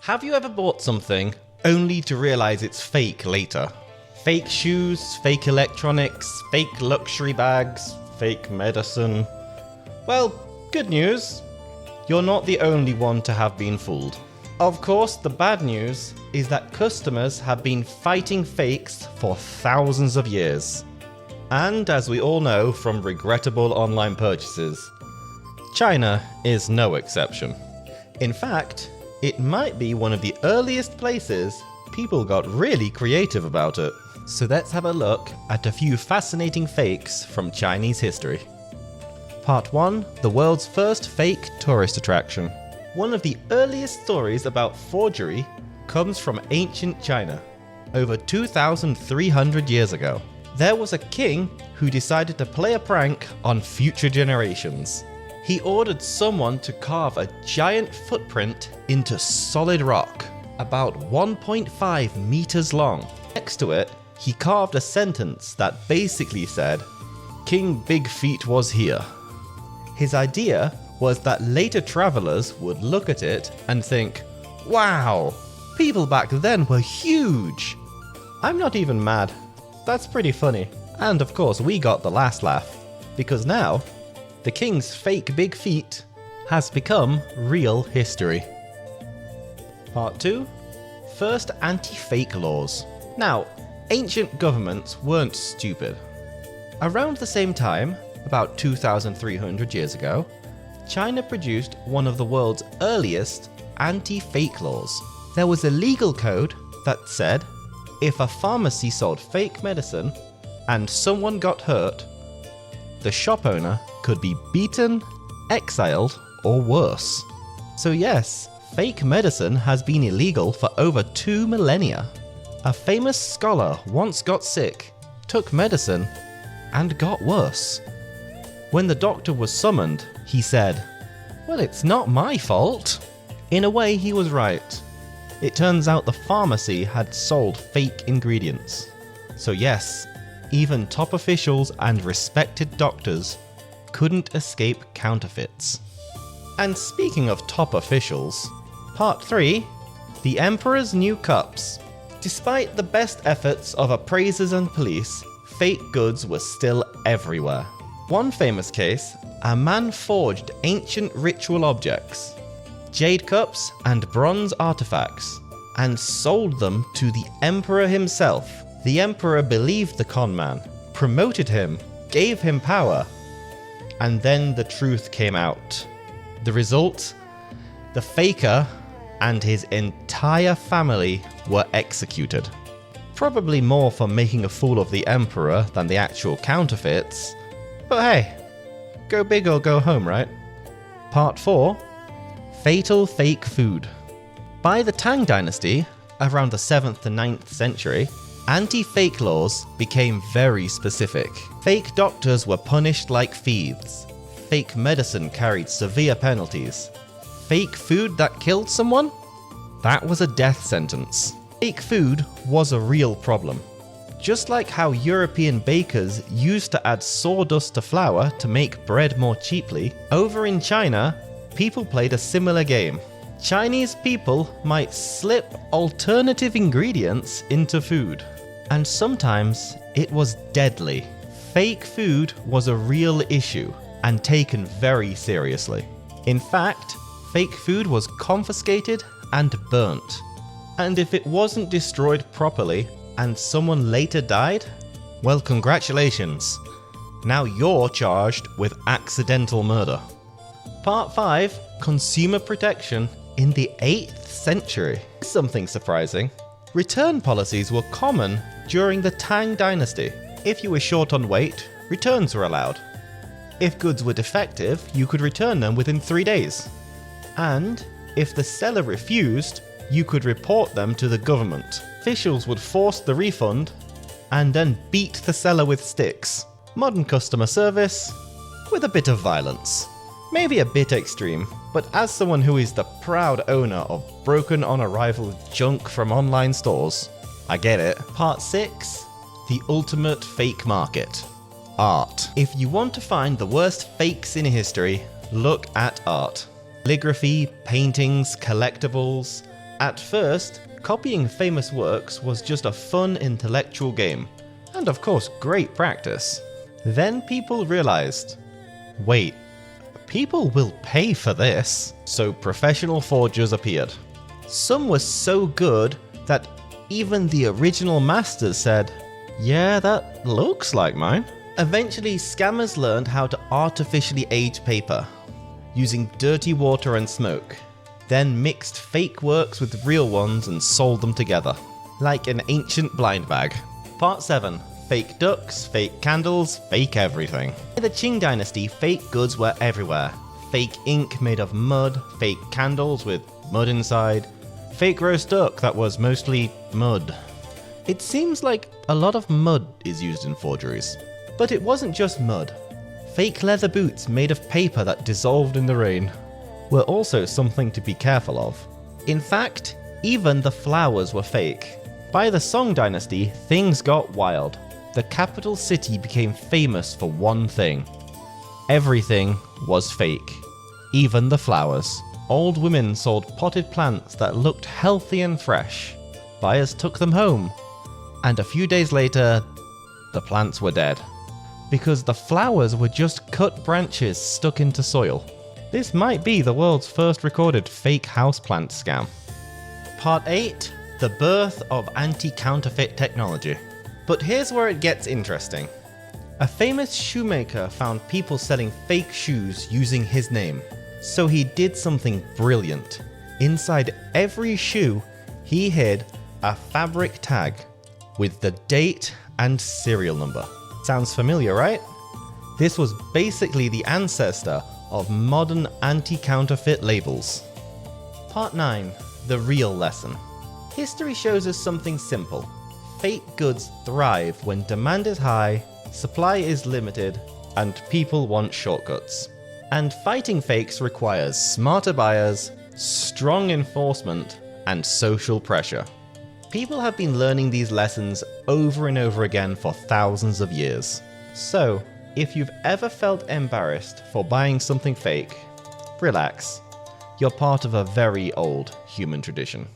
Have you ever bought something only to realize it's fake later? Fake shoes, fake electronics, fake luxury bags, fake medicine. Well, good news. You're not the only one to have been fooled. Of course, the bad news is that customers have been fighting fakes for thousands of years. And as we all know from regrettable online purchases, China is no exception. In fact, it might be one of the earliest places people got really creative about it. So let's have a look at a few fascinating fakes from Chinese history. Part 1. The world's first fake tourist attraction. One of the earliest stories about forgery comes from ancient China, over 2,300 years ago. There was a king who decided to play a prank on future generations. He ordered someone to carve a giant footprint into solid rock, about 1.5 meters long. Next to it, he carved a sentence that basically said, "King Big Feet was here." His idea was that later travelers would look at it and think, "Wow, people back then were huge." I'm not even mad. That's pretty funny. And of course we got the last laugh, because now the king's fake big feet has become real history. Part 2. First anti-fake laws. Now, ancient governments weren't stupid. Around the same time, about 2,300 years ago, China produced one of the world's earliest anti-fake laws. There was a legal code that said if a pharmacy sold fake medicine and someone got hurt, the shop owner could be beaten, exiled, or worse. So yes, fake medicine has been illegal for over 2 millennia. A famous scholar once got sick, took medicine, and got worse. When the doctor was summoned, he said, "Well, it's not my fault." In a way, he was right. It turns out the pharmacy had sold fake ingredients. So yes, even top officials and respected doctors couldn't escape counterfeits. And speaking of top officials, Part 3. The Emperor's New Cups. Despite the best efforts of appraisers and police, fake goods were still everywhere. One famous case, a man forged ancient ritual objects, jade cups and bronze artifacts, and sold them to the emperor himself. The emperor believed the con man, promoted him, gave him power, and then the truth came out. The result? The faker and his entire family were executed. Probably more for making a fool of the emperor than the actual counterfeits. But hey, go big or go home, right? Part 4. Fatal fake food. By the Tang Dynasty, around the 7th to 9th century, anti-fake laws became very specific. Fake doctors were punished like thieves. Fake medicine carried severe penalties. Fake food that killed someone? That was a death sentence. Fake food was a real problem. Just like how European bakers used to add sawdust to flour to make bread more cheaply, over in China, people played a similar game. Chinese people might slip alternative ingredients into food. And sometimes it was deadly. Fake food was a real issue and taken very seriously. In fact, fake food was confiscated and burnt. And if it wasn't destroyed properly and someone later died, well, congratulations. Now you're charged with accidental murder. Part 5. Consumer protection in the 8th century. Something surprising. Return policies were common during the Tang Dynasty. If you were short on weight, returns were allowed. If goods were defective, you could return them within 3 days. And if the seller refused, you could report them to the government. Officials would force the refund and then beat the seller with sticks. Modern customer service with a bit of violence. Maybe a bit extreme, but as someone who is the proud owner of broken on arrival junk from online stores, I get it. Part 6. The ultimate fake market. Art. If you want to find the worst fakes in history, look at art. Calligraphy, paintings, collectibles. At first, copying famous works was just a fun intellectual game, and of course great practice. Then people realized, wait, people will pay for this. So professional forgers appeared. Some were so good that even the original masters said, yeah, that looks like mine. Eventually, scammers learned how to artificially age paper, using dirty water and smoke, then mixed fake works with real ones and sold them together, like an ancient blind bag. Part 7. Fake ducks, fake candles, fake everything. In the Qing dynasty, fake goods were everywhere. Fake ink made of mud, fake candles with mud inside, fake roast duck that was mostly mud. It seems like a lot of mud is used in forgeries. But it wasn't just mud. Fake leather boots made of paper that dissolved in the rain were also something to be careful of. In fact, even the flowers were fake. By the Song dynasty, things got wild. The capital city became famous for one thing. Everything was fake. Even the flowers. Old women sold potted plants that looked healthy and fresh. Buyers took them home. And a few days later, the plants were dead. Because the flowers were just cut branches stuck into soil. This might be the world's first recorded fake houseplant scam. Part 8. The birth of anti-counterfeit technology. But here's where it gets interesting. A famous shoemaker found people selling fake shoes using his name. So he did something brilliant. Inside every shoe, he hid a fabric tag with the date and serial number. Sounds familiar, right? This was basically the ancestor of modern anti-counterfeit labels. Part 9. The real lesson. History shows us something simple. Fake goods thrive when demand is high, supply is limited, and people want shortcuts. And fighting fakes requires smarter buyers, strong enforcement, and social pressure. People have been learning these lessons over and over again for thousands of years. So, if you've ever felt embarrassed for buying something fake, relax. You're part of a very old human tradition.